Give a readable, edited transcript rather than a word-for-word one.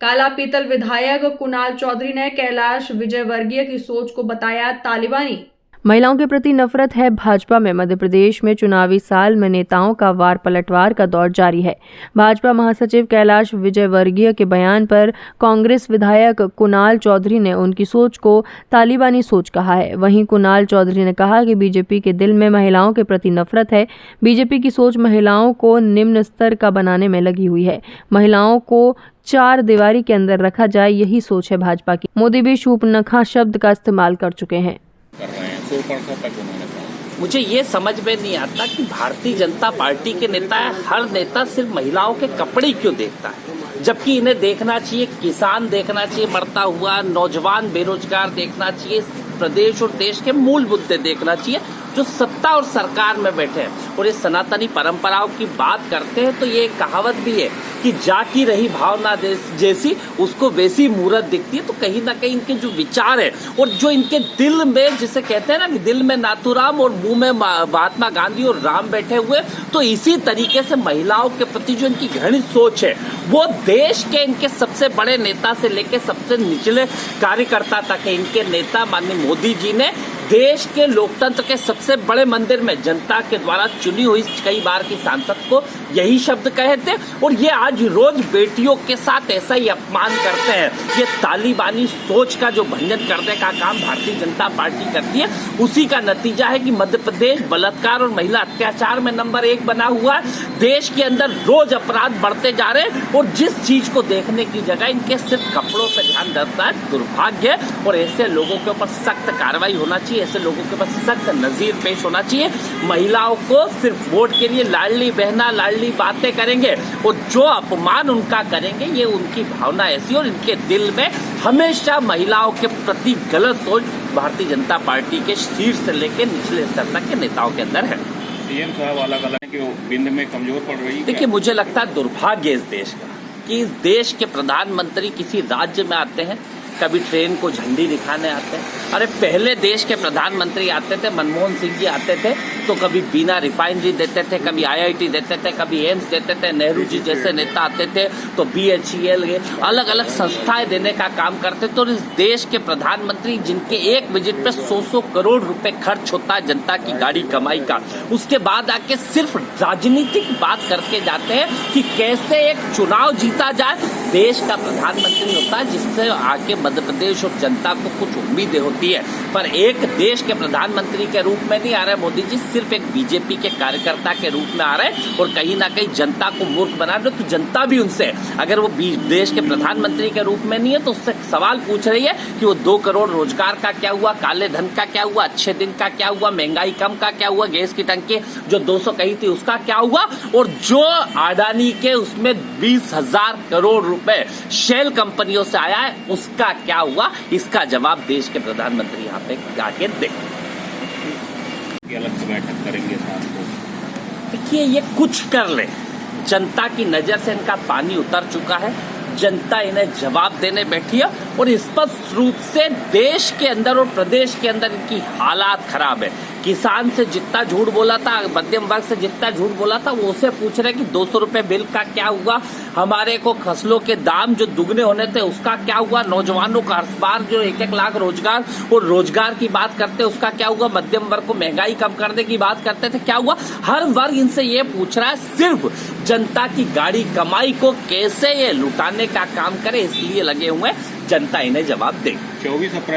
काला पीतल विधायक कुणाल चौधरी ने कैलाश विजयवर्गीय की सोच को बताया तालिबानी। महिलाओं के प्रति नफरत है भाजपा में। मध्य प्रदेश में चुनावी साल में नेताओं का वार पलटवार का दौर जारी है। भाजपा महासचिव कैलाश विजयवर्गीय के बयान पर कांग्रेस विधायक कुणाल चौधरी ने उनकी सोच को तालिबानी सोच कहा है। वहीं कुणाल चौधरी ने कहा कि बीजेपी के दिल में महिलाओं के प्रति नफरत है। बीजेपी की सोच महिलाओं को निम्न स्तर का बनाने में लगी हुई है। महिलाओं को चार दीवारी के अंदर रखा जाए, यही सोच है भाजपा की। मोदी भी शूर्पणखा शब्द का इस्तेमाल कर चुके हैं। मुझे ये समझ में नहीं आता कि भारतीय जनता पार्टी के नेता हर नेता सिर्फ महिलाओं के कपड़े क्यों देखता है, जबकि इन्हें देखना चाहिए किसान देखना चाहिए बढ़ता हुआ, नौजवान बेरोजगार देखना चाहिए, प्रदेश और देश के मूल मुद्दे देखना चाहिए जो सत्ता और सरकार में बैठे हैं। और ये सनातनी परंपराओं की बात करते हैं तो ये कहावत भी है कि जाकी रही भावना जैसी उसको वैसी मूरत दिखती है। तो कहीं ना कहीं इनके जो विचार है और जो इनके दिल में, जिसे कहते हैं ना कि दिल में नाथूराम और मुंह में महात्मा गांधी और राम बैठे हुए, तो इसी तरीके से महिलाओं के प्रति जो इनकी घृणित सोच है वो देश के इनके सबसे बड़े नेता से लेकर सबसे निचले कार्यकर्ता तक है। इनके नेता माननीय मोदी जी ने देश के लोकतंत्र के सबसे बड़े मंदिर में जनता के द्वारा चुनी हुई कई बार की सांसद को यही शब्द कहे थे, और ये आज रोज बेटियों के साथ ऐसा ही अपमान करते हैं। ये तालिबानी सोच का जो भंजन करने का काम भारतीय जनता पार्टी करती है, उसी का नतीजा है कि मध्य प्रदेश बलात्कार और महिला अत्याचार में नंबर 1 बना हुआ है। देश के अंदर रोज अपराध बढ़ते जा रहे हैं और जिस चीज को देखने की जगह इनके सिर्फ कपड़ों पर ध्यान देता है, दुर्भाग्य है। और ऐसे लोगों के ऊपर सख्त कार्रवाई होना चाहिए, ऐसे लोगों के पास सख्त नजीर पेश होना चाहिए। महिलाओं को सिर्फ वोट के लिए लाडली बहना लाडली बातें करेंगे और जो अपमान उनका करेंगे, ये उनकी भावना ऐसी, और इनके दिल में हमेशा महिलाओं के प्रति गलत सोच भारतीय जनता पार्टी के शीर्ष से लेकर निचले स्तर तक के नेताओं के अंदर है। सीएम साहब अलग-अलग है कि वो बिंद में कमजोर पड़ रही है। देखिए, मुझे लगता है दुर्भाग्य इस देश का कि इस देश के प्रधानमंत्री किसी राज्य में आते हैं, कभी ट्रेन को झंडी दिखाने आते हैं। अरे पहले देश के प्रधानमंत्री आते थे, मनमोहन सिंह जी आते थे तो कभी बीना रिफाइनरी देते थे, कभी आईआईटी देते थे, कभी एम्स देते थे। नेहरू जी जैसे नेता आते थे तो बीएचईएल, अलग अलग संस्थाएं देने का काम करते थे। और इस देश के प्रधानमंत्री जिनके एक विजिट पे 100 करोड़ रुपए खर्च होता है जनता की गाड़ी कमाई का, उसके बाद आके सिर्फ राजनीतिक बात करके जाते हैं कि कैसे एक चुनाव जीता जाए। देश का प्रधानमंत्री होता है जिससे आके मध्य प्रदेश और जनता को कुछ उम्मीदें होती है, पर एक देश के प्रधानमंत्री के रूप में नहीं आ रहे मोदी जी, सिर्फ एक बीजेपी के कार्यकर्ता के रूप में आ रहे और कहीं ना कहीं जनता को मूर्ख बना रहे। तो जनता भी उनसे, अगर वो देश के प्रधानमंत्री के रूप में नहीं है तो उससे सवाल पूछ रही है कि वो 2 करोड़ रोजगार का क्या हुआ, काले धन का क्या हुआ, अच्छे दिन का क्या हुआ, महंगाई कम का क्या हुआ, गैस की टंकी जो 200 कही थी उसका क्या हुआ, और जो अडानी के उसमें 20,000 करोड़ रुपए शेल कंपनियों से आया है उसका क्या हुआ। इसका जवाब देश के प्रधानमंत्री यहाँ पे आके दें। अलग से बैठक करेंगे साथ को। देखिए, ये कुछ कर ले, जनता की नजर से इनका पानी उतर चुका है। जनता इन्हें जवाब देने बैठी है और स्पष्ट रूप से देश के अंदर और प्रदेश के अंदर इनकी हालात खराब है। किसान से जितना झूठ बोला था, मध्यम वर्ग से जितना झूठ बोला था, वो उसे पूछ रहे कि 200 रुपए बिल का क्या हुआ, हमारे को फसलों के दाम जो दुगने होने थे उसका क्या हुआ, नौजवानों का हर बार जो 1-1 लाख रोजगार और रोजगार की बात करते उसका क्या हुआ, मध्यम वर्ग को महंगाई कम करने की बात करते थे क्या हुआ। हर वर्ग इनसे ये पूछ रहा है, सिर्फ जनता की गाड़ी कमाई को कैसे ये लुटाने का काम करे, इसलिए लगे हुए। जनता इन्हें जवाब दे। 24 अप्रैल